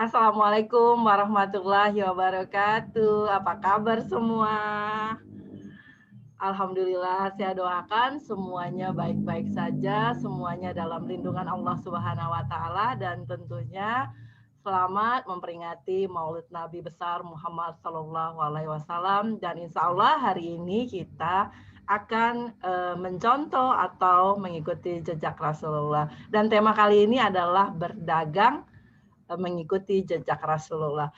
Assalamualaikum warahmatullahi wabarakatuh. Apa kabar semua? Alhamdulillah, saya doakan semuanya baik-baik saja, semuanya dalam lindungan Allah Subhanahu wa taala dan tentunya selamat memperingati Maulid Nabi besar Muhammad sallallahu alaihi wasallam dan insya Allah hari ini kita akan mencontoh atau mengikuti jejak Rasulullah. Dan tema kali ini adalah berdagang mengikuti jejak Rasulullah.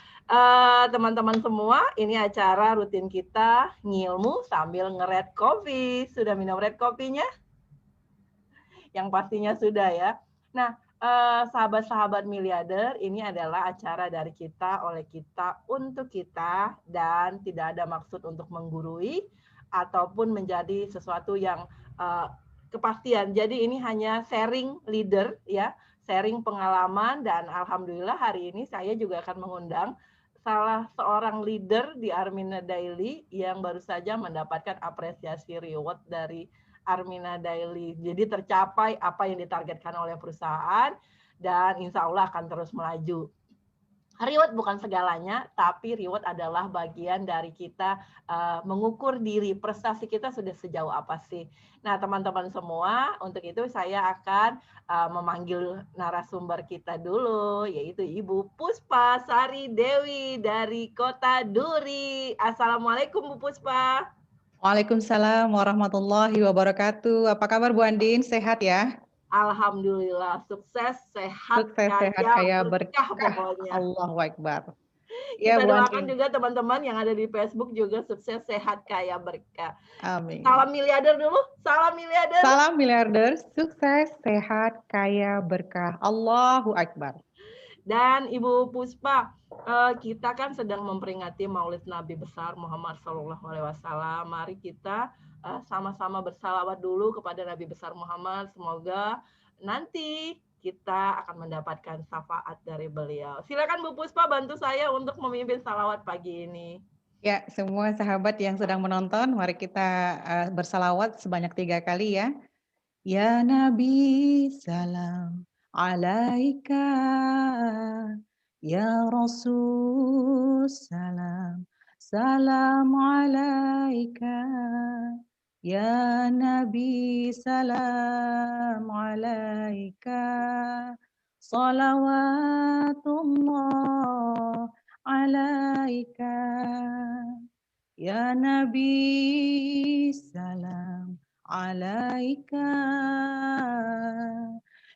Teman-teman semua, ini acara rutin kita ngilmu sambil nge-red coffee. Sudah minum red coffee-nya? Yang pastinya sudah ya. Nah, sahabat-sahabat miliarder, ini adalah acara dari kita, oleh kita, untuk kita, dan tidak ada maksud untuk menggurui ataupun menjadi sesuatu yang kepastian. Jadi ini hanya sharing leader ya, sharing pengalaman dan alhamdulillah hari ini saya juga akan mengundang salah seorang leader di Armina Daily yang baru saja mendapatkan apresiasi reward dari Armina Daily. Jadi tercapai apa yang ditargetkan oleh perusahaan dan insya Allah akan terus melaju. Reward bukan segalanya, tapi reward adalah bagian dari kita mengukur diri, prestasi kita sudah sejauh apa sih. Nah, teman-teman semua, untuk itu saya akan memanggil narasumber kita dulu, yaitu Ibu Puspa Sari Dewi dari Kota Duri. Assalamualaikum Bu Puspa. Waalaikumsalam warahmatullahi wabarakatuh. Apa kabar Bu Andin? Sehat ya? Alhamdulillah, sukses, sehat, Sukses, sehat, kaya berkah berkah. pokoknya. Allahu Akbar. Ya, Kita Bu doakan Andin. juga teman-teman yang ada di Facebook juga sukses, sehat, kaya, berkah. Amin. Salam miliarder dulu, salam miliarder. Salam miliarder, sukses, sehat, kaya, berkah. Allahu Akbar. Dan Ibu Puspa, kita kan sedang memperingati Maulid Nabi besar Muhammad SAW. Mari kita sama-sama bersalawat dulu kepada Nabi besar Muhammad. Semoga nanti kita akan mendapatkan syafaat dari beliau. Silakan Bu Puspa bantu saya untuk memimpin salawat pagi ini. Ya, semua sahabat yang sedang menonton, mari kita bersalawat sebanyak 3 kali ya. Ya Nabi, salam alaika. Ya Rasul, salam, salam alaika. Ya Nabi, salam alaika. Salawatullah alaika. Ya Nabi, salam alaika.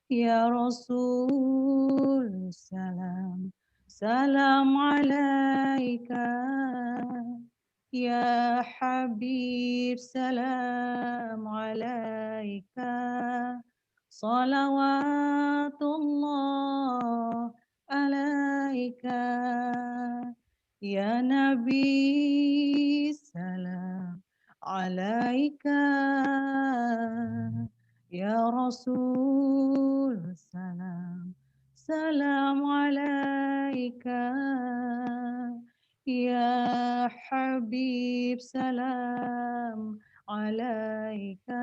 Ya Rasul, salam, salam alaika. Ya Habib, salam alaika. Salawatullah alaika. Ya Nabi, salam alaika. Ya Rasul, salam, salam alaika. Ya Habib, salam alaika.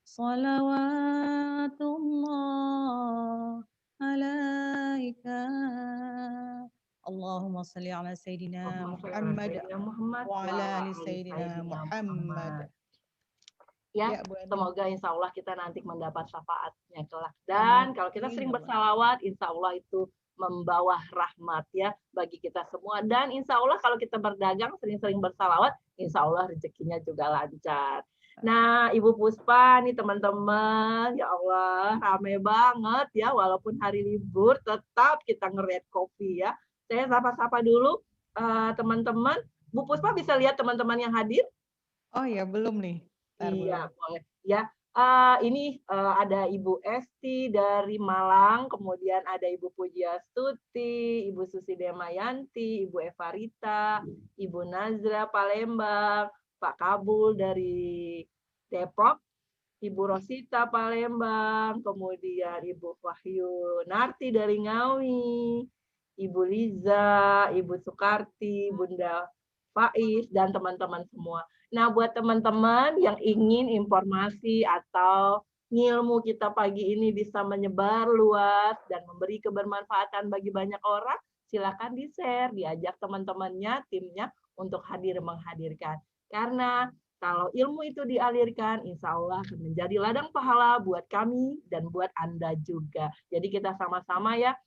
Salawatullah alaika. Allahumma salli ala Sayyidina Muhammad wa ala ali Sayyidina Muhammad. Ya, Ya, Bu Andin. semoga insya Allah kita nanti mendapat syafaatnya kelak. Amin. Dan kalau kita sering Ya Allah. bersalawat, insya Allah itu membawa rahmat ya bagi kita semua. Dan insya Allah kalau kita berdagang sering-sering bersalawat, insya Allah rezekinya juga lancar. Nah, Ibu Puspa nih teman-teman, ya Allah rame banget ya, walaupun hari libur tetap kita nge-read coffee ya. Saya sapa-sapa dulu teman-teman. Bu Puspa bisa lihat teman-teman yang hadir? Oh ya, belum nih. Ntar belum. Iya, boleh. Ya, ini ada Ibu Esti dari Malang, kemudian ada Ibu Pujiastuti, Ibu Susi Demayanti, Ibu Eva Rita, Ibu Nazra Palembang, Pak Kabul dari Depok, Ibu Rosita Palembang, kemudian Ibu Wahyu Narti dari Ngawi, Ibu Liza, Ibu Sukarti, Bunda Faiz, dan teman-teman semua. Nah, buat teman-teman yang ingin informasi atau ilmu kita pagi ini bisa menyebar luas dan memberi kebermanfaatan bagi banyak orang, silakan di-share, diajak teman-temannya, timnya untuk hadir menghadirkan. Karena kalau ilmu itu dialirkan, insya Allah akan menjadi ladang pahala buat kami dan buat Anda juga. Jadi kita sama-sama ya,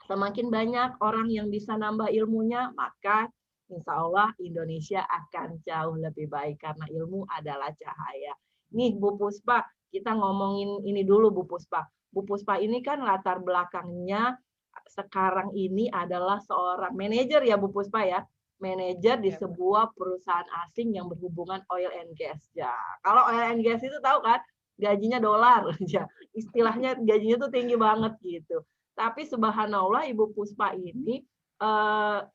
semakin banyak orang yang bisa nambah ilmunya, maka insya Allah Indonesia akan jauh lebih baik karena ilmu adalah cahaya. Nih Bu Puspa, kita ngomongin ini dulu Bu Puspa. Bu Puspa ini kan latar belakangnya sekarang ini adalah seorang manajer ya Bu Puspa ya. Manajer di sebuah perusahaan asing yang berhubungan oil and gas. Ya, kalau oil and gas itu tahu kan, gajinya dolar. Ya, istilahnya gajinya tuh tinggi banget gitu. Tapi subhanallah Ibu Puspa ini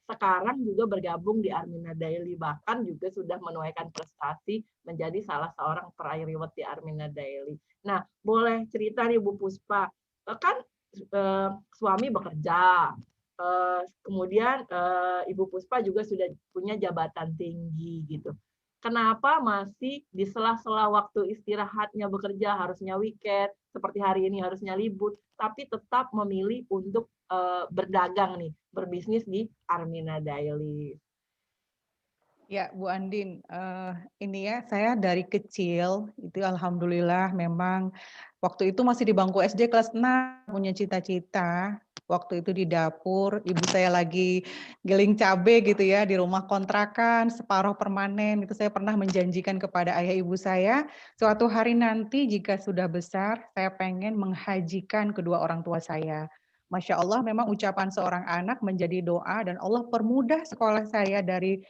sekarang juga bergabung di Armina Daily, bahkan juga sudah menuaikan prestasi menjadi salah seorang peraih reward di Armina Daily. Nah, boleh cerita nih Bu Puspa, kan suami bekerja, kemudian Ibu Puspa juga sudah punya jabatan tinggi gitu. Kenapa masih di sela-sela waktu istirahatnya bekerja, harusnya weekend, seperti hari ini harusnya libur, tapi tetap memilih untuk berdagang nih, berbisnis di Armina Daily. Ya, Bu Andin, ini ya saya dari kecil itu alhamdulillah memang waktu itu masih di bangku SD kelas 6 punya cita-cita. Waktu itu di dapur, ibu saya lagi giling cabe gitu ya di rumah kontrakan separuh permanen. Itu saya pernah menjanjikan kepada ayah ibu saya, suatu hari nanti jika sudah besar, saya pengen menghajikan kedua orang tua saya. Masya Allah memang ucapan seorang anak menjadi doa dan Allah permudah sekolah saya dari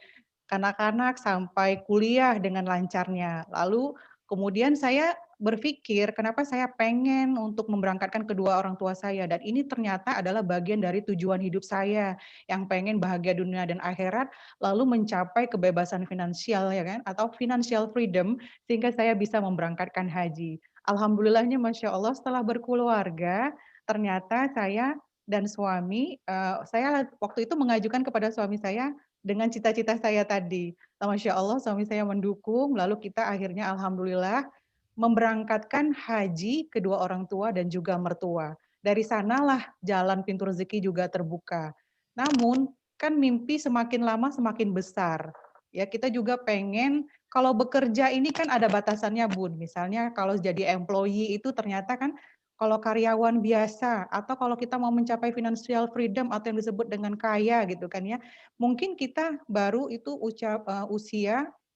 kanak-kanak sampai kuliah dengan lancarnya. Lalu kemudian saya berpikir kenapa saya pengen untuk memberangkatkan kedua orang tua saya dan ini ternyata adalah bagian dari tujuan hidup saya yang pengen bahagia dunia dan akhirat lalu mencapai kebebasan finansial ya kan atau financial freedom sehingga saya bisa memberangkatkan haji. Alhamdulillahnya Masya Allah setelah berkeluarga ternyata saya dan suami saya waktu itu mengajukan kepada suami saya dengan cita-cita saya tadi. Masya Allah suami saya mendukung, lalu kita akhirnya alhamdulillah memberangkatkan haji kedua orang tua dan juga mertua. Dari sanalah jalan pintu rezeki juga terbuka. Namun kan mimpi semakin lama semakin besar. Ya kita juga pengen kalau bekerja ini kan ada batasannya Bun. Misalnya kalau jadi employee itu ternyata kan kalau karyawan biasa atau kalau kita mau mencapai financial freedom atau yang disebut dengan kaya gitu kan ya, mungkin kita baru itu usia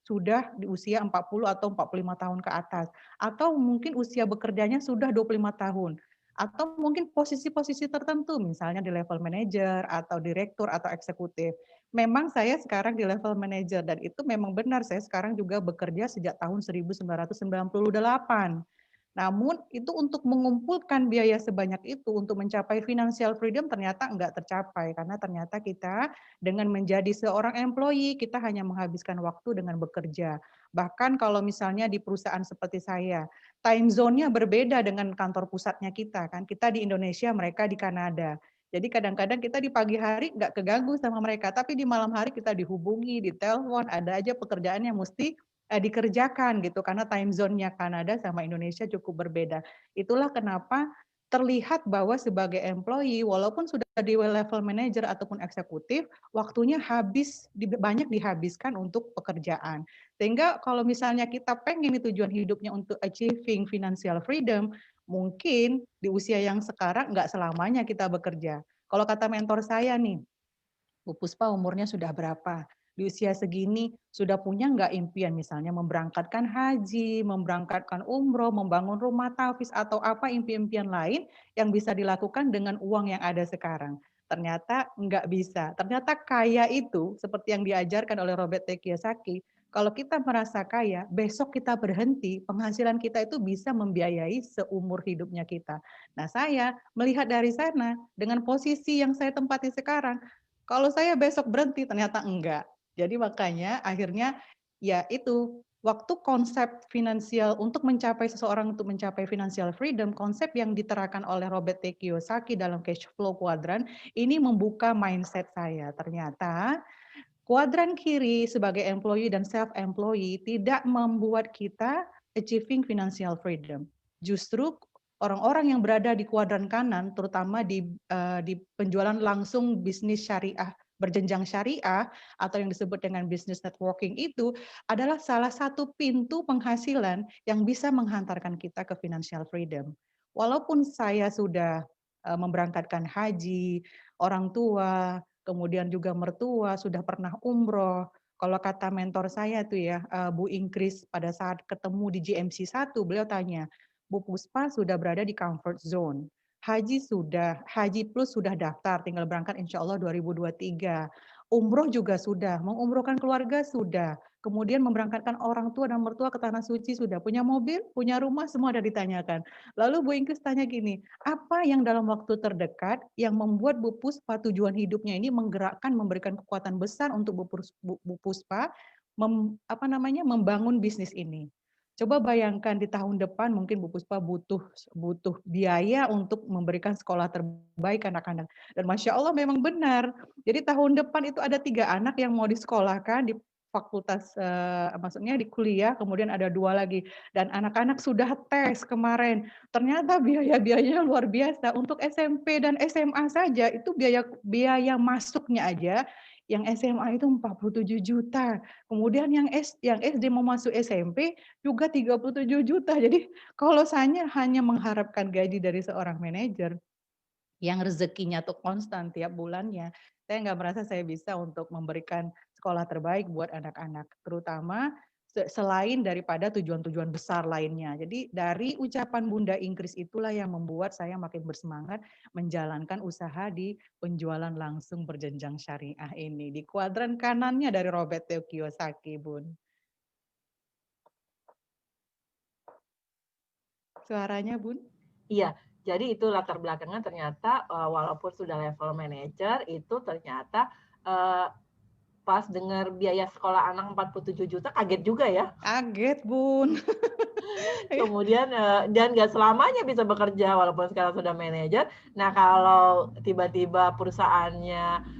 sudah di usia 40 atau 45 tahun ke atas. Atau mungkin usia bekerjanya sudah 25 tahun. Atau mungkin posisi-posisi tertentu, misalnya di level manajer, atau direktur, atau eksekutif. Memang saya sekarang di level manajer, dan itu memang benar, saya sekarang juga bekerja sejak tahun 1998. Namun itu untuk mengumpulkan biaya sebanyak itu untuk mencapai financial freedom ternyata enggak tercapai karena ternyata kita dengan menjadi seorang employee kita hanya menghabiskan waktu dengan bekerja. Bahkan kalau misalnya di perusahaan seperti saya, time zone-nya berbeda dengan kantor pusatnya kita kan. Kita di Indonesia, mereka di Kanada. Jadi kadang-kadang kita di pagi hari nggak keganggu sama mereka, tapi di malam hari kita dihubungi, ditelepon, ada aja pekerjaan yang mesti dikerjakan gitu karena time zone-nya Kanada sama Indonesia cukup berbeda. Itulah kenapa terlihat bahwa sebagai employee, walaupun sudah di level manager ataupun eksekutif, waktunya banyak dihabiskan untuk pekerjaan. Sehingga kalau misalnya kita pengen tujuan hidupnya untuk achieving financial freedom, mungkin di usia yang sekarang nggak selamanya kita bekerja. Kalau kata mentor saya nih, Bu Puspa umurnya sudah berapa? Di usia segini sudah punya nggak impian misalnya memberangkatkan haji, memberangkatkan umroh, membangun rumah tafis atau apa impian-impian lain yang bisa dilakukan dengan uang yang ada sekarang? Ternyata nggak bisa. Ternyata kaya itu seperti yang diajarkan oleh Robert T. Kiyosaki, kalau kita merasa kaya, besok kita berhenti, penghasilan kita itu bisa membiayai seumur hidupnya kita. Nah, saya melihat dari sana dengan posisi yang saya tempati sekarang, kalau saya besok berhenti ternyata enggak. Jadi makanya akhirnya ya itu waktu konsep finansial untuk mencapai financial freedom, konsep yang diterapkan oleh Robert T. Kiyosaki dalam cash flow quadrant ini membuka mindset saya. Ternyata kuadran kiri sebagai employee dan self-employee tidak membuat kita achieving financial freedom. Justru orang-orang yang berada di kuadran kanan, terutama di penjualan langsung bisnis syariah, berjenjang syariah, atau yang disebut dengan business networking itu adalah salah satu pintu penghasilan yang bisa menghantarkan kita ke financial freedom. Walaupun saya sudah memberangkatkan haji, orang tua, kemudian juga mertua, sudah pernah umroh. Kalau kata mentor saya tuh ya, Bu Ingkris pada saat ketemu di GMC 1, beliau tanya, Bu Puspa sudah berada di comfort zone. Haji sudah, Haji Plus sudah daftar, tinggal berangkat insya Allah 2023. Umroh juga sudah, mengumrohkan keluarga sudah. Kemudian memberangkatkan orang tua dan mertua ke Tanah Suci sudah. Punya mobil, punya rumah, semua ada ditanyakan. Lalu Bu Ingkris tanya gini, apa yang dalam waktu terdekat yang membuat Bu Puspa tujuan hidupnya ini menggerakkan, memberikan kekuatan besar untuk Bu Puspa membangun bisnis ini? Coba bayangkan di tahun depan mungkin Bu Puspa butuh biaya untuk memberikan sekolah terbaik anak-anak. Dan Masya Allah memang benar. Jadi tahun depan itu ada 3 anak yang mau disekolahkan di fakultas, maksudnya di kuliah, kemudian ada 2 lagi. Dan anak-anak sudah tes kemarin. Ternyata biaya-biayanya luar biasa. Untuk SMP dan SMA saja itu biaya masuknya aja yang SMA itu 47 juta. Kemudian yang SD mau masuk SMP juga 37 juta. Jadi kalau saya hanya mengharapkan gaji dari seorang manajer yang rezekinya tuh konstan tiap bulannya, saya nggak merasa saya bisa untuk memberikan sekolah terbaik buat anak-anak, terutama selain daripada tujuan-tujuan besar lainnya. Jadi dari ucapan Bunda Ingkris itulah yang membuat saya makin bersemangat menjalankan usaha di penjualan langsung berjenjang syariah ini. Di kuadran kanannya dari Robert T. Kiyosaki, Bun. Suaranya, Bun? Iya, jadi itu latar belakangnya ternyata walaupun sudah level manager itu ternyata pas dengar biaya sekolah anak 47 juta kaget juga ya. Kaget, Bun. Kemudian dan nggak selamanya bisa bekerja walaupun sekarang sudah manajer. Nah, kalau tiba-tiba perusahaannya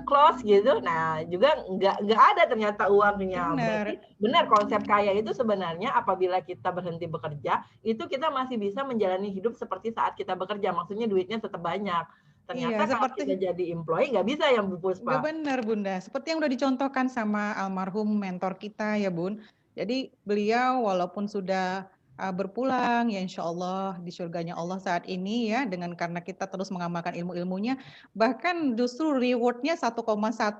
close gitu, nah juga nggak ada ternyata uangnya. Berarti benar konsep kaya itu sebenarnya apabila kita berhenti bekerja, itu kita masih bisa menjalani hidup seperti saat kita bekerja. Maksudnya duitnya tetap banyak. Ternyata kalau kita jadi employee nggak bisa ya Bu Puspa. Nggak benar Bunda, seperti yang udah dicontohkan sama almarhum mentor kita ya Bun. Jadi beliau walaupun sudah berpulang ya insya Allah di surganya Allah saat ini ya, dengan karena kita terus mengamalkan ilmu-ilmunya, bahkan justru rewardnya 1,1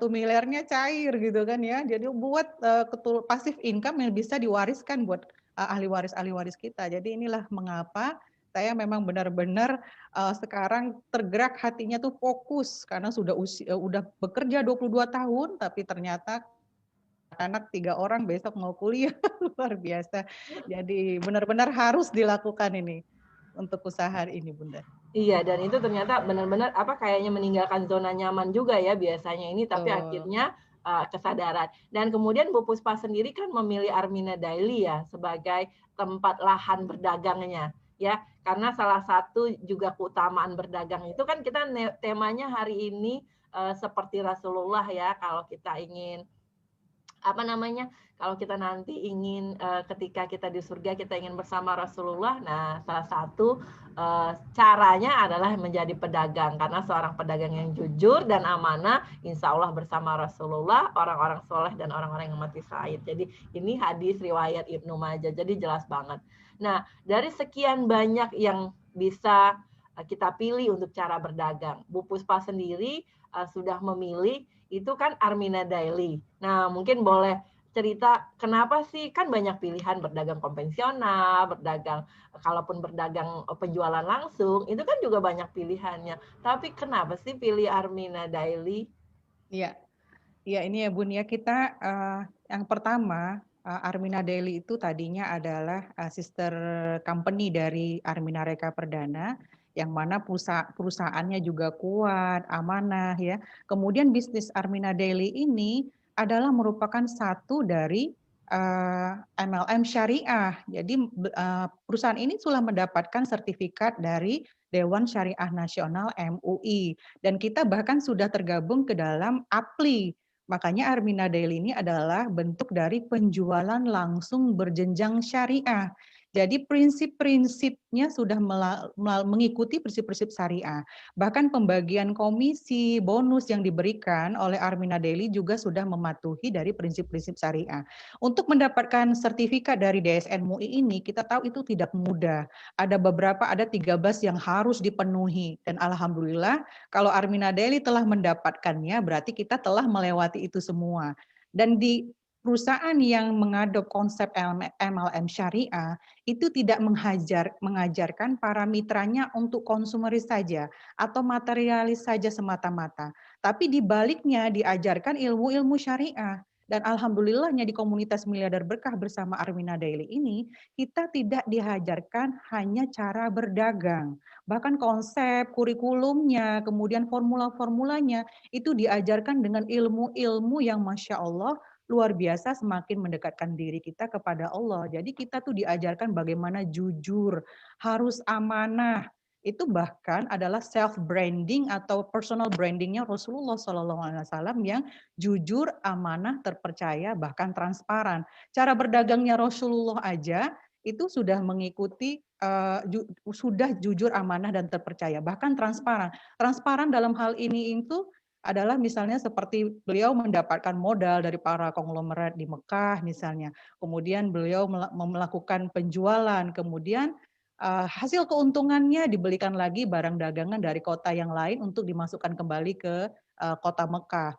miliarnya cair gitu kan ya. Jadi buat pasif income yang bisa diwariskan buat ahli waris kita. Jadi inilah mengapa saya memang benar-benar sekarang tergerak hatinya tuh fokus karena udah bekerja 22 tahun tapi ternyata anak 3 orang besok mau kuliah luar biasa. Jadi benar-benar harus dilakukan ini untuk usaha ini Bunda. Iya, dan itu ternyata benar-benar kayaknya meninggalkan zona nyaman juga ya biasanya ini, tapi akhirnya kesadaran. Dan kemudian Bu Puspa sendiri kan memilih Armina Daily ya sebagai tempat lahan berdagangnya ya, karena salah satu juga keutamaan berdagang itu kan kita temanya hari ini seperti Rasulullah ya, kalau kita ingin apa namanya, kalau kita nanti ingin, ketika kita di surga kita ingin bersama Rasulullah, nah salah satu, caranya adalah menjadi pedagang, karena seorang pedagang yang jujur dan amanah, insya Allah bersama Rasulullah, orang-orang soleh dan orang-orang yang mati syahid. Jadi ini hadis riwayat Ibnu Majah, jadi jelas banget. Nah, dari sekian banyak yang bisa, kita pilih untuk cara berdagang, Bu Puspa sendiri, sudah memilih itu kan Armina Daily. Nah, mungkin boleh cerita kenapa sih kan banyak pilihan berdagang konvensional, berdagang kalaupun berdagang penjualan langsung, itu kan juga banyak pilihannya. Tapi kenapa sih pilih Armina Daily? Iya, iya ini ya Bun ya kita yang pertama Armina Daily itu tadinya adalah sister company dari Armina Reka Perdana yang mana perusahaannya juga kuat, amanah ya. Kemudian bisnis Armina Daily ini adalah merupakan satu dari MLM Syariah. Jadi perusahaan ini sudah mendapatkan sertifikat dari Dewan Syariah Nasional MUI dan kita bahkan sudah tergabung ke dalam APLI. Makanya Armina Daily ini adalah bentuk dari penjualan langsung berjenjang syariah. Jadi prinsip-prinsipnya sudah mengikuti prinsip-prinsip syariah. Bahkan pembagian komisi, bonus yang diberikan oleh Armina Daily juga sudah mematuhi dari prinsip-prinsip syariah. Untuk mendapatkan sertifikat dari DSN MUI ini, kita tahu itu tidak mudah. Ada 13 yang harus dipenuhi. Dan alhamdulillah kalau Armina Daily telah mendapatkannya, berarti kita telah melewati itu semua. Dan di perusahaan yang mengadop konsep MLM syariah itu tidak mengajarkan para mitranya untuk konsumeris saja atau materialis saja semata-mata, tapi di baliknya diajarkan ilmu-ilmu syariah. Dan alhamdulillahnya di komunitas Miliarder Berkah bersama Armina Daily ini, kita tidak diajarkan hanya cara berdagang. Bahkan konsep, kurikulumnya, kemudian formula-formulanya, itu diajarkan dengan ilmu-ilmu yang Masya Allah luar biasa semakin mendekatkan diri kita kepada Allah. Jadi kita tuh diajarkan bagaimana jujur, harus amanah. Itu bahkan adalah self branding atau personal brandingnya Rasulullah SAW yang jujur, amanah, terpercaya, bahkan transparan. Cara berdagangnya Rasulullah aja itu sudah mengikuti sudah jujur, amanah, dan terpercaya, bahkan transparan. Transparan dalam hal ini itu adalah misalnya seperti beliau mendapatkan modal dari para konglomerat di Mekah misalnya, kemudian beliau melakukan penjualan, kemudian hasil keuntungannya dibelikan lagi barang dagangan dari kota yang lain untuk dimasukkan kembali ke kota Mekah.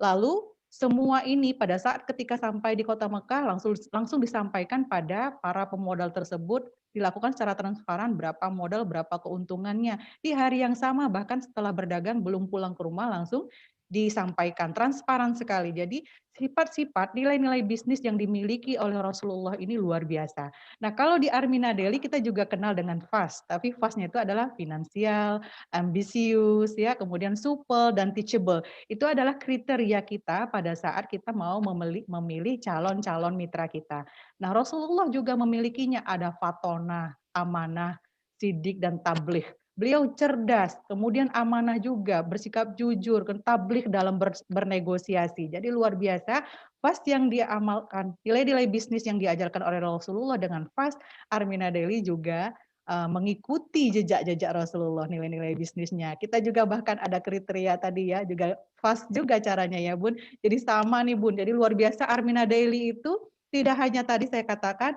Lalu semua ini pada saat ketika sampai di kota Mekah langsung disampaikan pada para pemodal tersebut, dilakukan secara transparan berapa modal, berapa keuntungannya. Di hari yang sama bahkan setelah berdagang belum pulang ke rumah langsung disampaikan, transparan sekali. Jadi sifat-sifat nilai-nilai bisnis yang dimiliki oleh Rasulullah ini luar biasa. Nah, kalau di Armina Daily kita juga kenal dengan FAST, tapi FAST-nya itu adalah finansial, ambisius, ya, kemudian supel dan teachable. Itu adalah kriteria kita pada saat kita mau memilih calon-calon mitra kita. Nah, Rasulullah juga memilikinya, ada fatonah, amanah, sidik, dan tabligh. Beliau cerdas, kemudian amanah juga, bersikap jujur, tabligh dalam bernegosiasi. Jadi luar biasa, fast yang dia amalkan, nilai-nilai bisnis yang diajarkan oleh Rasulullah dengan fast, Armina Daily juga mengikuti jejak-jejak Rasulullah, nilai-nilai bisnisnya. Kita juga bahkan ada kriteria tadi ya, juga fast juga caranya ya Bun. Jadi sama nih Bun, jadi luar biasa Armina Daily itu tidak hanya tadi saya katakan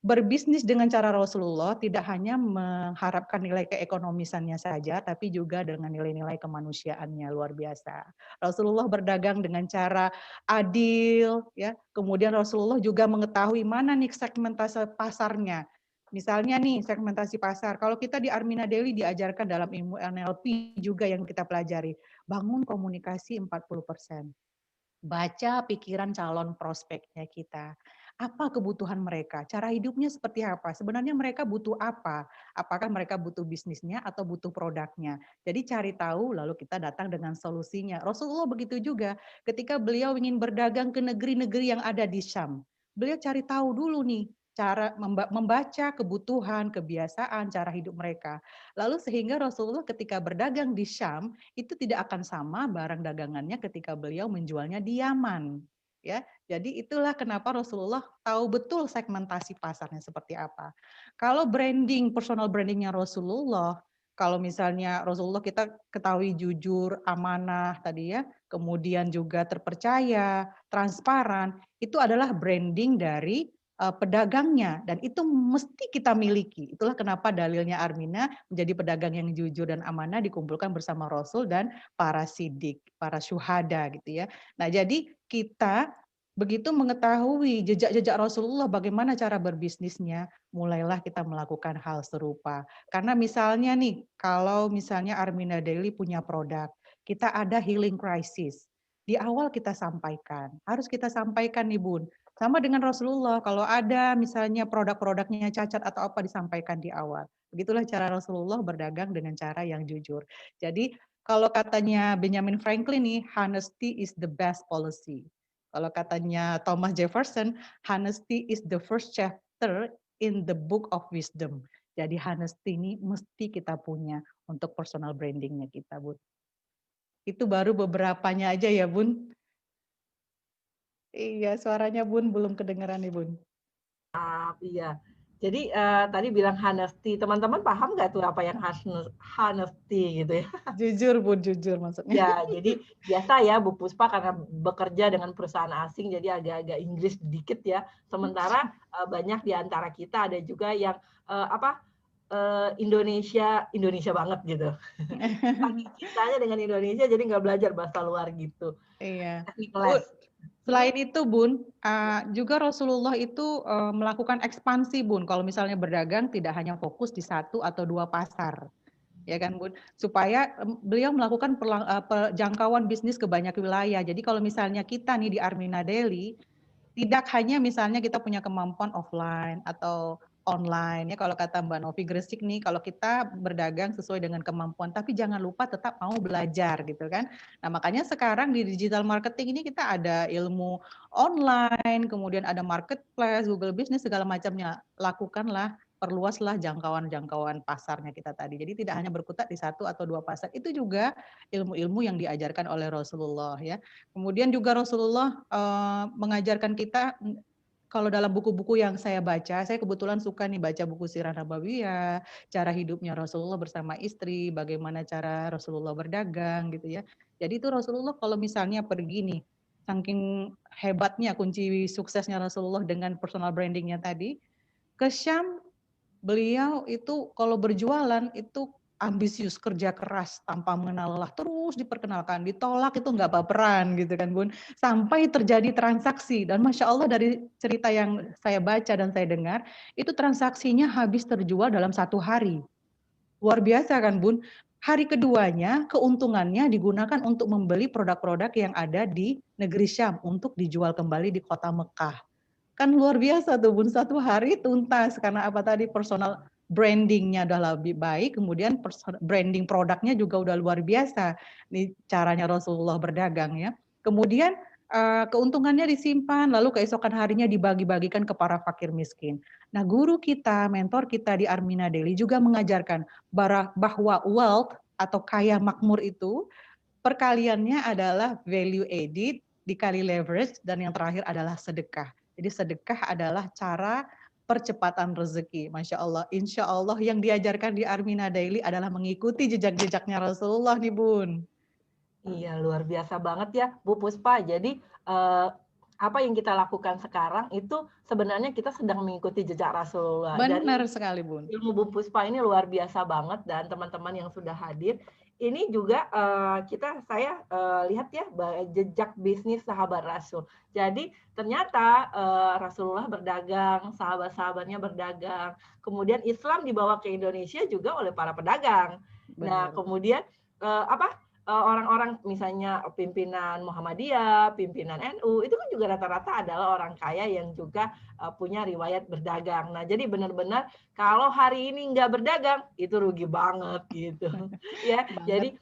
berbisnis dengan cara Rasulullah, tidak hanya mengharapkan nilai keekonomisannya saja, tapi juga dengan nilai-nilai kemanusiaannya luar biasa. Rasulullah berdagang dengan cara adil, ya. Kemudian Rasulullah juga mengetahui mana nih segmentasi pasarnya. Misalnya nih segmentasi pasar. Kalau kita di Armina Daily diajarkan dalam ilmu NLP juga yang kita pelajari, bangun komunikasi 40%. Baca pikiran calon prospeknya kita. Apa kebutuhan mereka? Cara hidupnya seperti apa? Sebenarnya mereka butuh apa? Apakah mereka butuh bisnisnya atau butuh produknya? Jadi cari tahu lalu kita datang dengan solusinya. Rasulullah begitu juga ketika beliau ingin berdagang ke negeri-negeri yang ada di Syam. Beliau cari tahu dulu nih cara membaca kebutuhan, kebiasaan, cara hidup mereka. Lalu sehingga Rasulullah ketika berdagang di Syam itu tidak akan sama barang dagangannya ketika beliau menjualnya di Yaman. ya. Jadi itulah kenapa Rasulullah tahu betul segmentasi pasarnya seperti apa. Kalau personal brandingnya Rasulullah, kalau misalnya Rasulullah kita ketahui jujur, amanah tadi ya, kemudian juga terpercaya, transparan, itu adalah branding dari pedagangnya dan itu mesti kita miliki. Itulah kenapa dalilnya Armina menjadi pedagang yang jujur dan amanah dikumpulkan bersama Rasul dan para sidik, para syuhada gitu ya. Nah, jadi kita begitu mengetahui jejak-jejak Rasulullah bagaimana cara berbisnisnya, mulailah kita melakukan hal serupa. Karena misalnya nih, kalau misalnya Armina Daily punya produk, kita ada healing crisis. Di awal kita sampaikan, harus kita sampaikan nih Bun. Sama dengan Rasulullah, kalau ada misalnya produk-produknya cacat atau apa disampaikan di awal. Begitulah cara Rasulullah berdagang dengan cara yang jujur. Jadi kalau katanya Benjamin Franklin nih, honesty is the best policy. Kalau katanya Thomas Jefferson, honesty is the first chapter in the book of wisdom. Jadi honesty ini mesti kita punya untuk personal brandingnya kita, Bun. Itu baru beberapanya aja ya, Bun. Iya, suaranya Bun belum kedengeran nih, Bun. Iya. Jadi tadi bilang honesty, teman-teman paham nggak tuh apa yang honesty gitu ya? Jujur Bun, jujur maksudnya. Ya, jadi biasa ya Bu Puspa karena bekerja dengan perusahaan asing jadi agak-agak Inggris sedikit ya. Sementara banyak di antara kita ada juga yang Indonesia banget gitu. Saking cintanya dengan Indonesia jadi nggak belajar bahasa luar gitu. Iya. Les. Selain itu Bun, juga Rasulullah itu melakukan ekspansi Bun. Kalau misalnya berdagang tidak hanya fokus di 1 atau 2 pasar. Ya kan Bun, supaya beliau melakukan jangkauan bisnis ke banyak wilayah. Jadi kalau misalnya kita nih di Armina Daily, tidak hanya misalnya kita punya kemampuan offline atau online ya, kalau kata Mbak Novi Gresik nih, kalau kita berdagang sesuai dengan kemampuan, tapi jangan lupa tetap mau belajar gitu kan. Nah makanya sekarang di digital marketing ini kita ada ilmu online, kemudian ada marketplace, Google Business segala macamnya. Lakukanlah, perluaslah jangkauan pasarnya kita tadi. Jadi tidak hanya berkutat di 1 atau 2 pasar. Itu juga ilmu-ilmu yang diajarkan oleh Rasulullah ya. Kemudian juga Rasulullah mengajarkan kita, kalau dalam buku-buku yang saya baca, saya kebetulan suka nih baca buku Sirah Nabawiyah, cara hidupnya Rasulullah bersama istri, bagaimana cara Rasulullah berdagang gitu ya. Jadi itu Rasulullah kalau misalnya pergi nih, saking hebatnya kunci suksesnya Rasulullah dengan personal brandingnya tadi, ke Syam beliau itu kalau berjualan itu ambisius, kerja keras tanpa mengenal lelah, terus diperkenalkan, ditolak itu nggak baperan gitu kan Bun, sampai terjadi transaksi. Dan Masya Allah dari cerita yang saya baca dan saya dengar, itu transaksinya habis terjual dalam 1 hari. Luar biasa kan Bun. Hari keduanya keuntungannya digunakan untuk membeli produk-produk yang ada di negeri Syam untuk dijual kembali di kota Mekah. Kan luar biasa tuh Bun, 1 hari tuntas karena apa tadi, personal brandingnya udah lebih baik, kemudian branding produknya juga udah luar biasa. Ini caranya Rasulullah berdagang ya. Kemudian keuntungannya disimpan, lalu keesokan harinya dibagi-bagikan ke para fakir miskin. Nah, guru kita, mentor kita di Armina Daily juga mengajarkan bahwa wealth atau kaya makmur itu perkaliannya adalah value added dikali leverage, dan yang terakhir adalah sedekah. Jadi sedekah adalah cara percepatan rezeki. Masya Allah, insya Allah yang diajarkan di Armina Daily adalah mengikuti jejak-jejaknya Rasulullah nih Bun. Iya, luar biasa banget ya Bu Puspa. Jadi apa yang kita lakukan sekarang itu sebenarnya kita sedang mengikuti jejak Rasulullah. Benar sekali Bun. Ilmu Bu Puspa ini luar biasa banget, dan teman-teman yang sudah hadir. Ini juga saya lihat ya jejak bisnis sahabat Rasul. Jadi ternyata Rasulullah berdagang, sahabat-sahabatnya berdagang. Kemudian Islam dibawa ke Indonesia juga oleh para pedagang. Benar. Nah, kemudian orang-orang misalnya pimpinan Muhammadiyah, pimpinan NU, itu kan juga rata-rata adalah orang kaya yang juga punya riwayat berdagang. Nah, jadi benar-benar kalau hari ini nggak berdagang, itu rugi banget gitu. Ya, jadi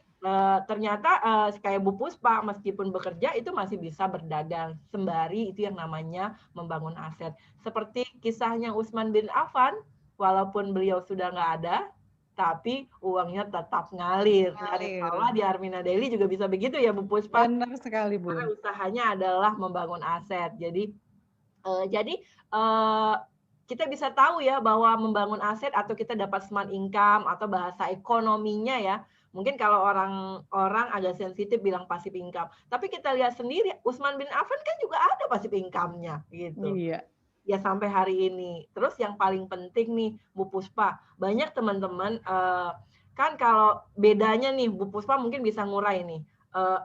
ternyata kayak Bu Puspa meskipun bekerja itu masih bisa berdagang sembari itu yang namanya membangun aset. Seperti kisahnya Utsman bin Affan, walaupun beliau sudah nggak ada, tapi uangnya tetap ngalir. Dan insya Allah di Armina Daily juga bisa begitu ya Bu Puspa. Benar sekali Bu. Karena usahanya adalah membangun aset. Jadi kita bisa tahu ya bahwa membangun aset atau kita dapat smart income atau bahasa ekonominya ya. Mungkin kalau orang agak sensitif bilang passive income. Tapi kita lihat sendiri, Utsman bin Affan kan juga ada passive income-nya gitu. Iya. Ya sampai hari ini. Terus yang paling penting nih Bu Puspa, banyak teman-teman kan kalau bedanya nih Bu Puspa mungkin bisa ngurai nih.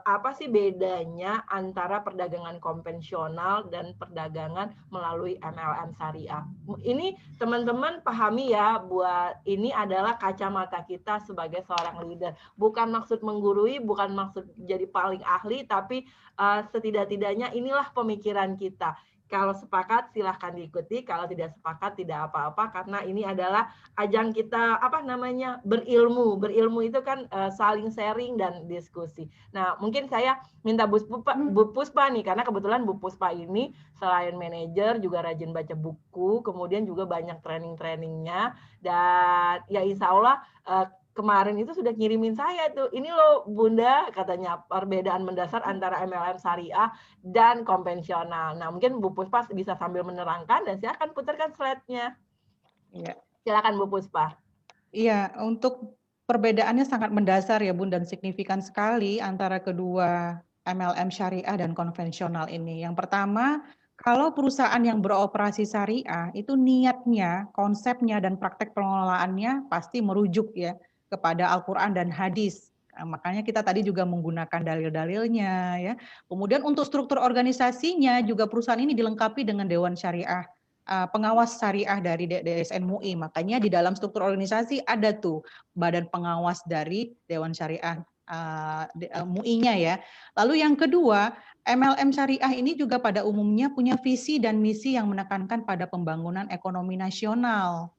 Apa sih bedanya antara perdagangan konvensional dan perdagangan melalui MLM syariah? Ini teman-teman pahami ya, buat ini adalah kacamata kita sebagai seorang leader. Bukan maksud menggurui, bukan maksud jadi paling ahli, tapi setidak-tidaknya inilah pemikiran kita. Kalau sepakat silahkan diikuti, kalau tidak sepakat tidak apa-apa, karena ini adalah ajang kita berilmu. Berilmu itu kan saling sharing dan diskusi. Nah, mungkin saya minta Bu Puspa nih, karena kebetulan Bu Puspa ini selain manajer juga rajin baca buku, kemudian juga banyak training-trainingnya, dan ya insya Allah kemarin itu sudah ngirimin saya tuh, ini loh Bunda, katanya perbedaan mendasar antara MLM syariah dan konvensional. Nah, mungkin Bu Puspa bisa sambil menerangkan dan saya akan putarkan slide-nya. Iya. Silakan Bu Puspa. Iya, untuk perbedaannya sangat mendasar ya Bun dan signifikan sekali antara kedua MLM syariah dan konvensional ini. Yang pertama, kalau perusahaan yang beroperasi syariah itu niatnya, konsepnya dan praktek pengelolaannya pasti merujuk ya kepada Al-Qur'an dan hadis. Nah, makanya kita tadi juga menggunakan dalil-dalilnya ya. Kemudian untuk struktur organisasinya juga perusahaan ini dilengkapi dengan Dewan Syariah, pengawas syariah dari DSN MUI. Makanya di dalam struktur organisasi ada tuh badan pengawas dari Dewan Syariah MUI-nya ya. Lalu yang kedua, MLM syariah ini juga pada umumnya punya visi dan misi yang menekankan pada pembangunan ekonomi nasional.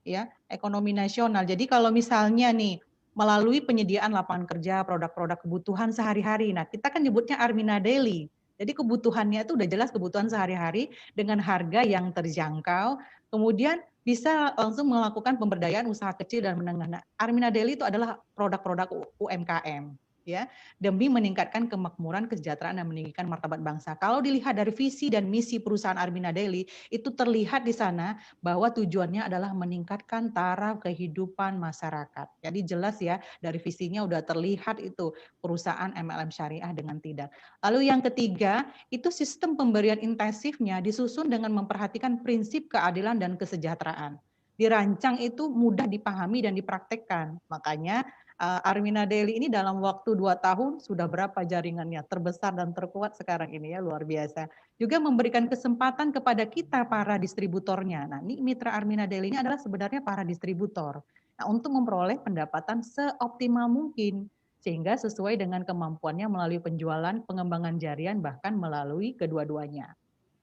Ya, ekonomi nasional. Jadi kalau misalnya nih melalui penyediaan lapangan kerja, produk-produk kebutuhan sehari-hari. Nah, kita kan nyebutnya Armina Daily. Jadi kebutuhannya itu udah jelas kebutuhan sehari-hari dengan harga yang terjangkau. Kemudian bisa langsung melakukan pemberdayaan usaha kecil dan menengah. Nah, Armina Daily itu adalah produk-produk UMKM. Ya, demi meningkatkan kemakmuran, kesejahteraan dan meninggikan martabat bangsa. Kalau dilihat dari visi dan misi perusahaan Armina Daily, itu terlihat di sana bahwa tujuannya adalah meningkatkan taraf kehidupan masyarakat. Jadi jelas ya, dari visinya udah terlihat itu perusahaan MLM syariah dengan tidak. Lalu yang ketiga, itu sistem pemberian intensifnya disusun dengan memperhatikan prinsip keadilan dan kesejahteraan. Dirancang itu mudah dipahami dan dipraktekkan. Makanya Armina Daily ini dalam waktu 2 tahun sudah berapa jaringannya, terbesar dan terkuat sekarang ini ya, luar biasa. Juga memberikan kesempatan kepada kita para distributornya. Nah, ini mitra Armina Daily ini adalah sebenarnya para distributor. Nah, untuk memperoleh pendapatan seoptimal mungkin sehingga sesuai dengan kemampuannya melalui penjualan, pengembangan jaringan bahkan melalui kedua-duanya.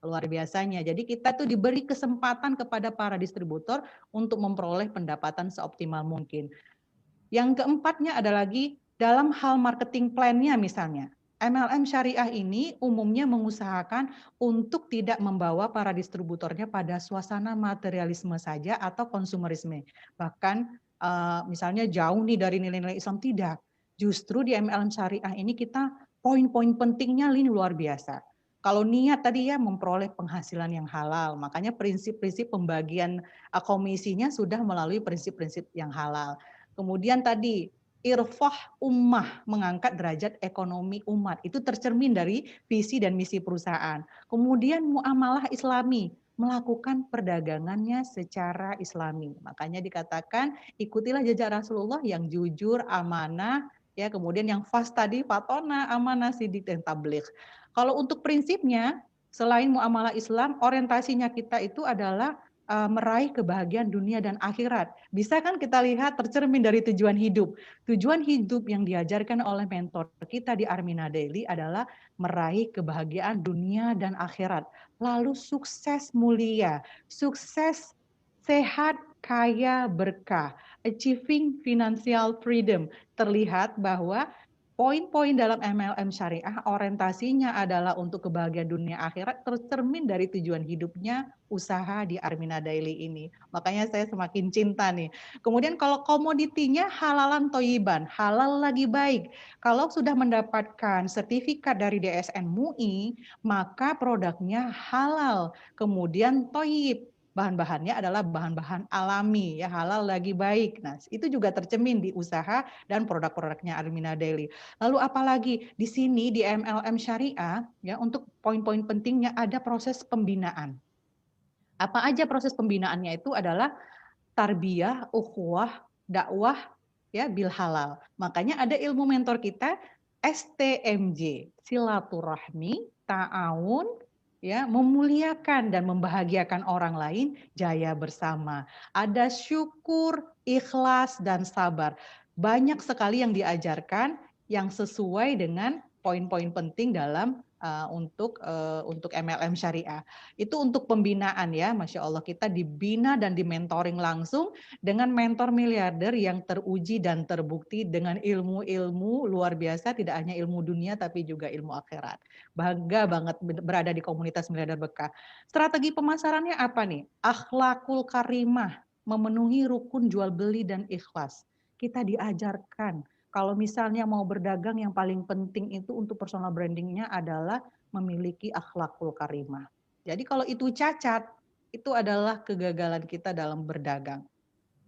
Luar biasanya. Jadi kita tuh diberi kesempatan kepada para distributor untuk memperoleh pendapatan seoptimal mungkin. Yang keempatnya ada lagi dalam hal marketing plan-nya misalnya. MLM syariah ini umumnya mengusahakan untuk tidak membawa para distributornya pada suasana materialisme saja atau konsumerisme. Bahkan misalnya jauh nih dari nilai-nilai Islam, tidak. Justru di MLM syariah ini kita poin-poin pentingnya ini luar biasa. Kalau niat tadi ya memperoleh penghasilan yang halal, makanya prinsip-prinsip pembagian komisinya sudah melalui prinsip-prinsip yang halal. Kemudian tadi irfah ummah, mengangkat derajat ekonomi umat. Itu tercermin dari visi dan misi perusahaan. Kemudian muamalah islami, melakukan perdagangannya secara islami. Makanya dikatakan ikutilah jejak Rasulullah yang jujur, amanah, ya, kemudian yang fast tadi fatona, amanah, sidik dan tabligh. Kalau untuk prinsipnya selain muamalah Islam, orientasinya kita itu adalah meraih kebahagiaan dunia dan akhirat. Bisa kan kita lihat tercermin dari tujuan hidup. Tujuan hidup yang diajarkan oleh mentor kita di Armina Daily adalah meraih kebahagiaan dunia dan akhirat. Lalu sukses mulia, sukses sehat, kaya, berkah, achieving financial freedom. Terlihat bahwa poin-poin dalam MLM syariah orientasinya adalah untuk kebahagiaan dunia akhirat tercermin dari tujuan hidupnya usaha di Armina Daily ini. Makanya saya semakin cinta nih. Kemudian kalau komoditinya halalan toyiban, halal lagi baik. Kalau sudah mendapatkan sertifikat dari DSN MUI, maka produknya halal. Kemudian toyib, bahan-bahannya adalah bahan-bahan alami, ya halal lagi baik. Nah, itu juga tercermin di usaha dan produk-produknya Armina Daily. Lalu apalagi di sini di MLM Syariah, ya untuk poin-poin pentingnya ada proses pembinaan. Apa aja proses pembinaannya itu adalah tarbiyah, ukhuwah, dakwah, ya bil halal. Makanya ada ilmu mentor kita STMJ, silaturahmi, ta'awun, ya memuliakan dan membahagiakan orang lain, jaya bersama. Ada syukur, ikhlas dan sabar. Banyak sekali yang diajarkan yang sesuai dengan poin-poin penting dalam untuk MLM syariah. Itu untuk pembinaan ya, Masya Allah kita dibina dan dimentoring langsung dengan mentor miliarder yang teruji dan terbukti dengan ilmu-ilmu luar biasa, tidak hanya ilmu dunia tapi juga ilmu akhirat. Bangga banget berada di komunitas miliarder berkah. Strategi pemasarannya apa nih? Akhlakul karimah, memenuhi rukun jual beli dan ikhlas. Kita diajarkan kalau misalnya mau berdagang yang paling penting itu untuk personal brandingnya adalah memiliki akhlakul karimah. Jadi kalau itu cacat, itu adalah kegagalan kita dalam berdagang.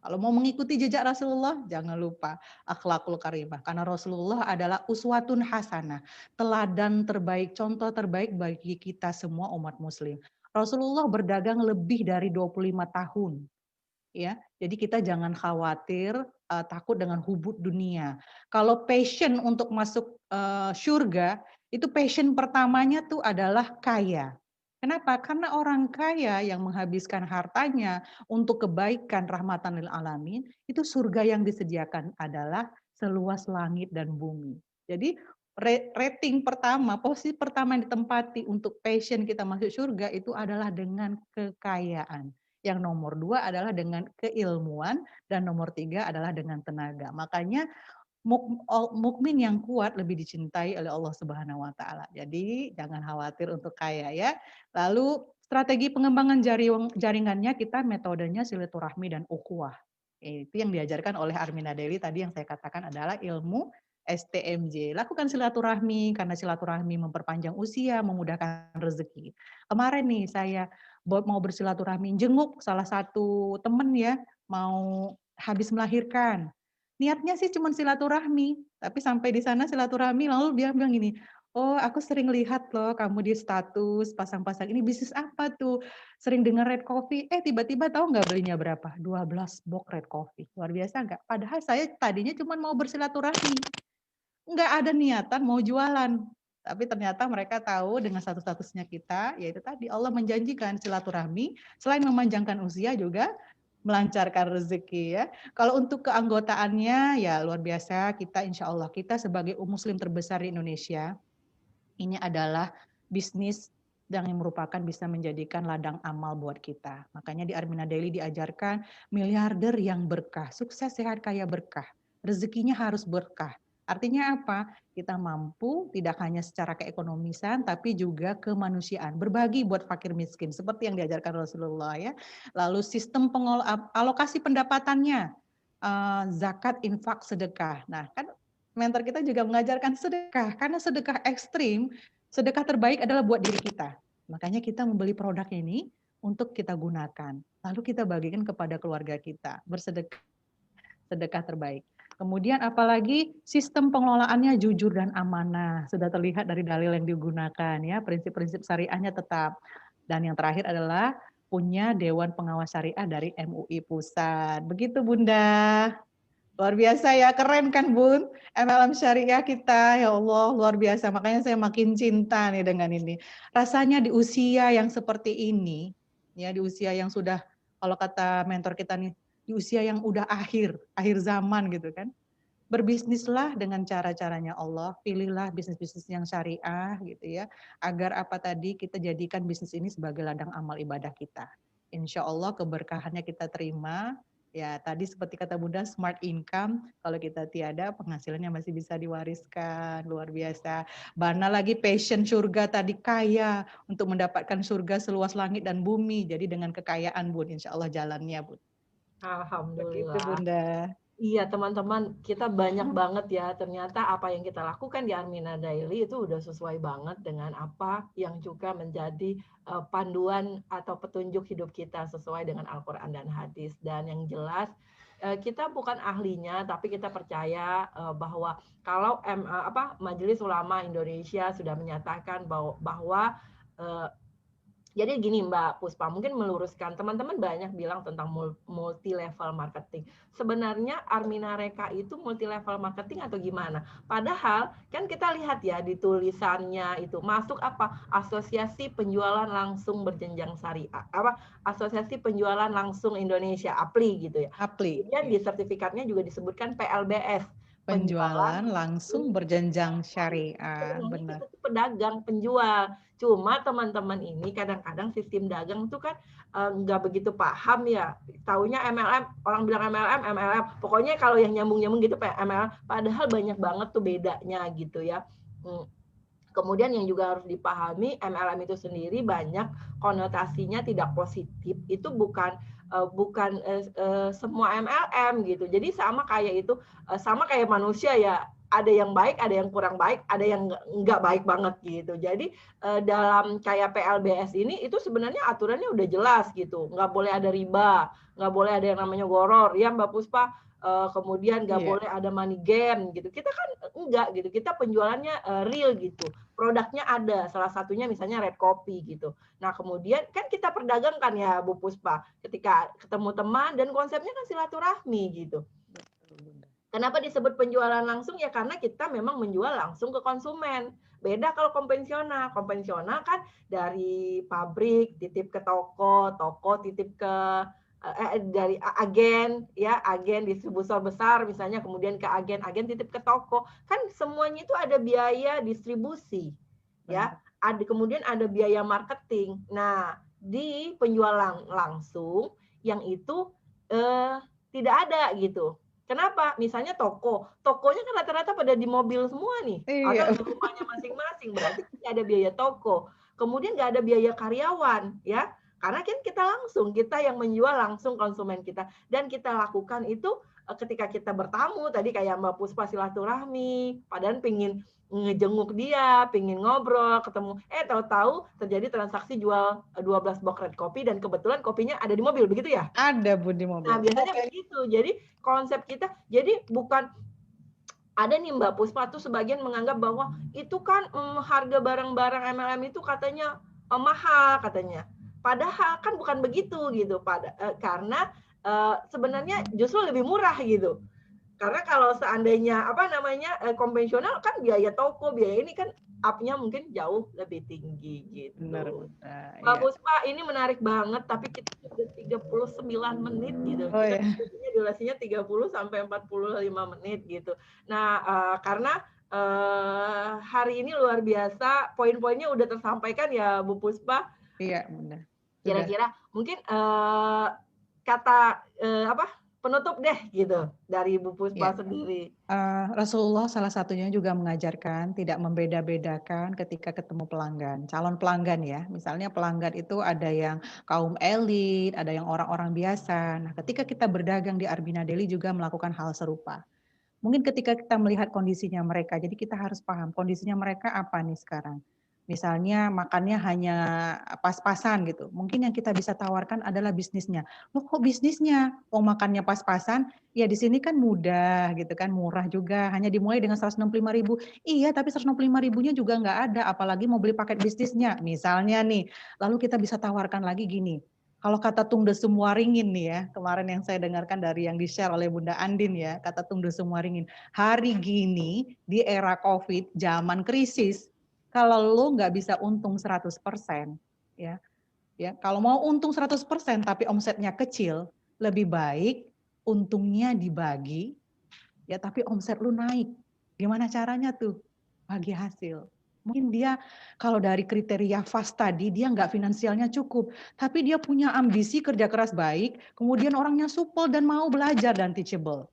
Kalau mau mengikuti jejak Rasulullah, jangan lupa akhlakul karimah. Karena Rasulullah adalah uswatun hasanah, teladan terbaik, contoh terbaik bagi kita semua umat muslim. Rasulullah berdagang lebih dari 25 tahun. Ya, jadi kita jangan khawatir takut dengan hubud dunia. Kalau passion untuk masuk surga, itu passion pertamanya tuh adalah kaya. Kenapa? Karena orang kaya yang menghabiskan hartanya untuk kebaikan rahmatan lil alamin, itu surga yang disediakan adalah seluas langit dan bumi. Jadi rating pertama, posisi pertama yang ditempati untuk passion kita masuk surga itu adalah dengan kekayaan. Yang nomor 2 adalah dengan keilmuan dan nomor 3 adalah dengan tenaga. Makanya mukmin yang kuat lebih dicintai oleh Allah Subhanahu wa taala. Jadi jangan khawatir untuk kaya ya. Lalu strategi pengembangan jaringannya kita metodenya silaturahmi dan ukhuwah. Itu yang diajarkan oleh Armina Daily tadi yang saya katakan adalah ilmu STMJ. Lakukan silaturahmi karena silaturahmi memperpanjang usia, memudahkan rezeki. Kemarin nih saya mau bersilaturahmi, jenguk salah satu temen ya, mau habis melahirkan. Niatnya sih cuma silaturahmi, tapi sampai di sana silaturahmi lalu dia bilang gini, "Oh, aku sering lihat loh kamu di status pasang-pasang ini bisnis apa tuh? Sering dengar Red Coffee." Tiba-tiba tahu nggak belinya berapa? 12 box Red Coffee. Luar biasa nggak? Padahal saya tadinya cuma mau bersilaturahmi. Nggak ada niatan mau jualan. Tapi ternyata mereka tahu dengan status-statusnya kita, yaitu tadi Allah menjanjikan silaturahmi, selain memanjangkan usia juga melancarkan rezeki ya. Kalau untuk keanggotaannya ya luar biasa, kita insya Allah kita sebagai muslim terbesar di Indonesia, ini adalah bisnis yang merupakan bisa menjadikan ladang amal buat kita. Makanya di Armina Daily diajarkan miliarder yang berkah, sukses sehat kaya berkah. Rezekinya harus berkah. Artinya apa? Kita mampu tidak hanya secara keekonomisan tapi juga kemanusiaan, berbagi buat fakir miskin seperti yang diajarkan Rasulullah ya. Lalu sistem alokasi pendapatannya, zakat, infak, sedekah. Nah, kan mentor kita juga mengajarkan sedekah karena sedekah ekstrim, sedekah terbaik adalah buat diri kita. Makanya kita membeli produk ini untuk kita gunakan. Lalu kita bagikan kepada keluarga kita, bersedekah, sedekah terbaik. Kemudian apalagi sistem pengelolaannya jujur dan amanah. Sudah terlihat dari dalil yang digunakan ya, prinsip-prinsip syariahnya tetap. Dan yang terakhir adalah punya Dewan Pengawas Syariah dari MUI Pusat. Begitu Bunda. Luar biasa ya, keren kan Bun? MLM Syariah kita, ya Allah luar biasa. Makanya saya makin cinta nih dengan ini. Rasanya di usia yang seperti ini, ya di usia yang sudah, kalau kata mentor kita nih, di usia yang udah akhir zaman gitu kan. Berbisnislah dengan cara-caranya Allah, pilihlah bisnis-bisnis yang syariah gitu ya, agar apa tadi kita jadikan bisnis ini sebagai ladang amal ibadah kita. Insya Allah keberkahannya kita terima, Ya, tadi seperti kata Bunda, smart income, kalau kita tiada, penghasilannya masih bisa diwariskan, luar biasa. Bana lagi passion surga tadi, kaya untuk mendapatkan surga seluas langit dan bumi. Jadi dengan kekayaan, Bun, insya Allah jalannya, Bun. Begitu, Alhamdulillah. Bunda. Iya teman-teman, kita banyak banget ya, ternyata apa yang kita lakukan di Armina Daily itu udah sesuai banget dengan apa yang juga menjadi panduan atau petunjuk hidup kita sesuai dengan Al-Quran dan hadis. Dan yang jelas kita bukan ahlinya, tapi kita percaya bahwa kalau Majelis Ulama Indonesia sudah menyatakan bahwa jadi gini Mbak Puspa, mungkin meluruskan, teman-teman banyak bilang tentang multi level marketing. Sebenarnya Armina Reka itu multi level marketing atau gimana? Padahal kan kita lihat ya di tulisannya itu masuk apa? Asosiasi Penjualan Langsung Berjenjang Syariah. Asosiasi Penjualan Langsung Indonesia, APLI gitu ya. Apli. Kemudian di sertifikatnya juga disebutkan PLBS. Penjualan langsung berjenjang syariah, Sebenarnya benar. kita tuh pedagang, penjual. Cuma teman-teman ini kadang-kadang sistem dagang tuh kan nggak begitu paham ya. Taunya MLM, orang bilang MLM. Pokoknya kalau yang nyambung-nyambung gitu MLM. Padahal banyak banget tuh bedanya gitu ya. Kemudian yang juga harus dipahami, MLM itu sendiri banyak konotasinya tidak positif. Itu bukan semua MLM gitu. Jadi sama kayak manusia ya. Ada yang baik, ada yang kurang baik, ada yang nggak baik banget gitu. Jadi dalam kayak PLBS ini itu sebenarnya aturannya udah jelas gitu. Nggak boleh ada riba, nggak boleh ada yang namanya goror. Ya Mbak Puspa, kemudian nggak boleh ada money game gitu. Kita kan enggak gitu. Kita penjualannya real gitu. Produknya ada. Salah satunya misalnya red coffee gitu. Nah kemudian kan kita perdagangkan ya Bu Puspa. Ketika ketemu teman dan konsepnya kan silaturahmi gitu. Kenapa disebut penjualan langsung? Ya karena kita memang menjual langsung ke konsumen. Beda kalau konvensional. Konvensional kan dari pabrik titip ke toko, toko titip ke dari agen, ya agen distributor besar misalnya, kemudian ke agen titip ke toko. Kan semuanya itu ada biaya distribusi, ya. Kemudian ada biaya marketing. Nah, di penjualan langsung yang itu tidak ada gitu. Kenapa? Misalnya tokonya kan rata-rata pada di mobil semua nih, atau di rumahnya masing-masing, berarti tidak ada biaya toko. Kemudian nggak ada biaya karyawan, ya, karena kan kita yang menjual langsung konsumen kita, dan kita lakukan itu ketika kita bertamu, tadi kayak Mbak Puspa silaturahmi, padahal pingin ngejenguk dia, pingin ngobrol, ketemu, tahu-tahu terjadi transaksi jual 12 box red kopi dan kebetulan kopinya ada di mobil, begitu ya? Ada Bu di mobil. Nah, biasanya begitu. Jadi konsep kita, jadi bukan ada nih Mbak Puspa tuh sebagian menganggap bahwa itu kan harga barang-barang MLM itu katanya mahal katanya. Padahal kan bukan begitu gitu. Karena sebenarnya justru lebih murah gitu. Karena kalau seandainya konvensional kan biaya toko, biaya ini kan up-nya mungkin jauh lebih tinggi gitu. Benar. Mbak Puspa, ini menarik banget, tapi kita sudah 39 menit gitu. Kita durasinya 30 sampai 45 menit gitu. Nah, karena hari ini luar biasa, poin-poinnya udah tersampaikan ya Bu Puspa. Iya, benar. Kira-kira mungkin penutup deh gitu dari Bu Puspa sendiri. Rasulullah salah satunya juga mengajarkan tidak membeda-bedakan ketika ketemu pelanggan, calon pelanggan ya. Misalnya pelanggan itu ada yang kaum elit, ada yang orang-orang biasa. Nah, ketika kita berdagang di Armina Daily juga melakukan hal serupa. Mungkin ketika kita melihat kondisinya mereka, jadi kita harus paham kondisinya mereka apa nih sekarang. Misalnya makannya hanya pas-pasan gitu. Mungkin yang kita bisa tawarkan adalah bisnisnya. Loh kok bisnisnya? Oh makannya pas-pasan? Ya di sini kan mudah gitu kan, murah juga. Hanya dimulai dengan 165.000. Iya tapi 165.000-nya juga nggak ada. Apalagi mau beli paket bisnisnya. Misalnya nih, lalu kita bisa tawarkan lagi gini. Kalau kata Tung Desem Waringin nih ya, kemarin yang saya dengarkan dari yang di-share oleh Bunda Andin ya, kata Tung Desem Waringin, hari gini di era COVID, zaman krisis, kalau lo nggak bisa untung 100%, ya, kalau mau untung 100% tapi omsetnya kecil, lebih baik untungnya dibagi, ya tapi omset lo naik. Gimana caranya tuh? Bagi hasil. Mungkin dia kalau dari kriteria FAST tadi, dia nggak finansialnya cukup. Tapi dia punya ambisi kerja keras baik, kemudian orangnya supel dan mau belajar dan teachable.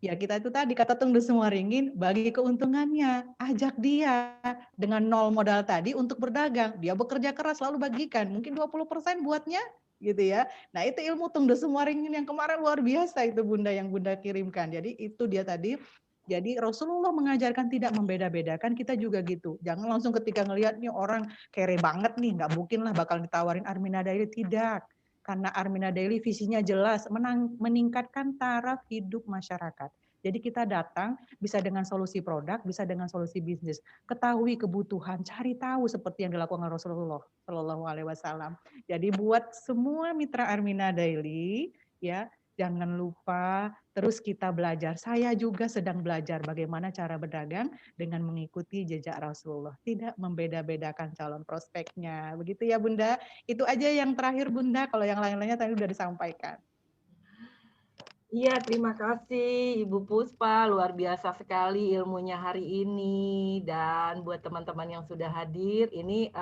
Ya kita itu tadi kata tunggu semua ringin, bagi keuntungannya. Ajak dia dengan nol modal tadi untuk berdagang. Dia bekerja keras lalu bagikan. Mungkin 20% buatnya gitu ya. Nah itu ilmu tunggu semua ringin yang kemarin luar biasa itu Bunda yang Bunda kirimkan. Jadi itu dia tadi. Jadi Rasulullah mengajarkan tidak membeda-bedakan, kita juga gitu. Jangan langsung ketika ngelihat nih orang kere banget nih, nggak mungkin lah bakal ditawarin Armina Daily. Tidak. Karena Armina Daily visinya jelas, meningkatkan taraf hidup masyarakat. Jadi kita datang bisa dengan solusi produk, bisa dengan solusi bisnis. Ketahui kebutuhan, cari tahu seperti yang dilakukan Rasulullah Shallallahu Alaihi Wasallam. Jadi buat semua mitra Armina Daily, ya jangan lupa terus kita belajar. Saya juga sedang belajar bagaimana cara berdagang dengan mengikuti jejak Rasulullah. Tidak membeda-bedakan calon prospeknya. Begitu ya Bunda. Itu aja yang terakhir Bunda. Kalau yang lain-lainnya tadi sudah disampaikan. Iya, terima kasih Ibu Puspa. Luar biasa sekali ilmunya hari ini. Dan buat teman-teman yang sudah hadir, ini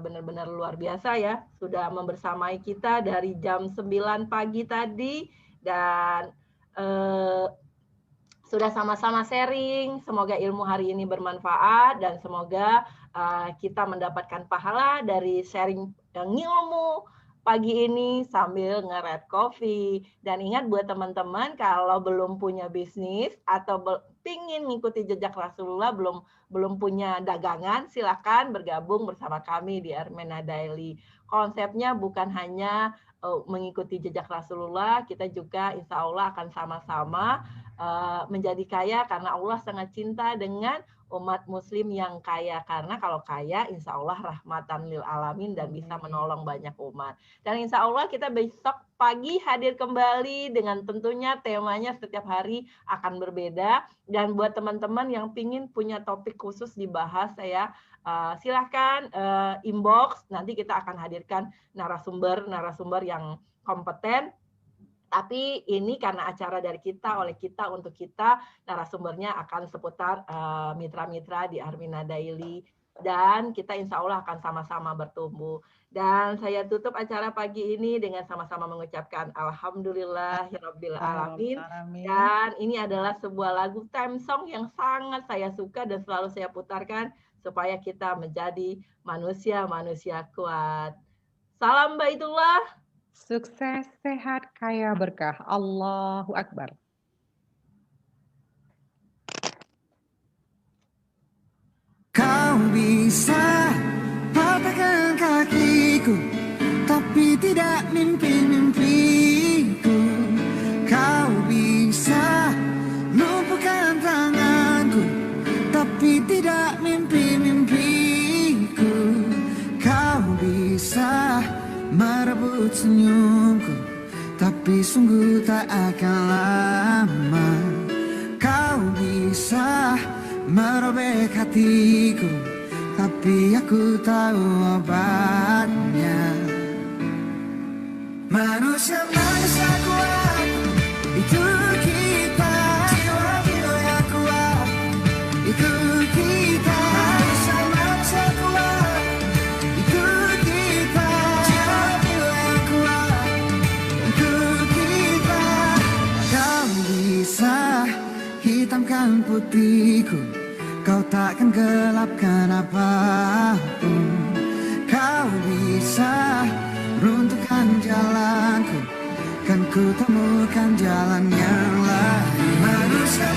benar-benar luar biasa ya. Sudah membersamai kita dari jam 9 pagi tadi. Dan sudah sama-sama sharing. Semoga ilmu hari ini bermanfaat. Dan semoga kita mendapatkan pahala dari sharing ilmu pagi ini sambil nge-red coffee. Dan ingat buat teman-teman, kalau belum punya bisnis atau pingin ngikuti jejak Rasulullah, belum punya dagangan, silakan bergabung bersama kami di Armina Daily. Konsepnya bukan hanya mengikuti jejak Rasulullah, kita juga insya Allah akan sama-sama menjadi kaya karena Allah sangat cinta dengan umat muslim yang kaya, karena kalau kaya insya Allah rahmatan lil alamin dan bisa menolong banyak umat. Dan insya Allah kita besok pagi hadir kembali dengan tentunya temanya setiap hari akan berbeda. Dan buat teman-teman yang pingin punya topik khusus dibahas, saya silahkan inbox, nanti kita akan hadirkan narasumber yang kompeten. Tapi ini karena acara dari kita, oleh kita, untuk kita, narasumbernya akan seputar mitra-mitra di Armina Daily. Dan kita insya Allah akan sama-sama bertumbuh. Dan saya tutup acara pagi ini dengan sama-sama mengucapkan Alhamdulillahirabbil alamin. Dan ini adalah sebuah lagu theme song yang sangat saya suka dan selalu saya putarkan supaya kita menjadi manusia-manusia kuat. Salam Baitullah. Sukses, sehat, kaya, berkah. Allahu Akbar. Kau bisa patahkan kakiku, tapi tidak mimpi-mimpiku. Kau bisa lumpuhkan tanganku, tapi tidak mimpi-mimpiku. Kau bisa merebut senyumku, tapi sungguh tak akan lama. Kau bisa merobek hatiku, tapi aku tahu obatnya. Manusia-manusia kuat, itu kita. Jiwa-jiwa yang kuat, itu kita. Manusia-manusia kuat, itu kita. Jiwa-jiwa yang kuat, itu kita. Kau bisa hitamkan putihku, kau takkan gelapkan apapun. Kau bisa runtuhkan jalanku, kan ku temukan jalan yang lain. Manusia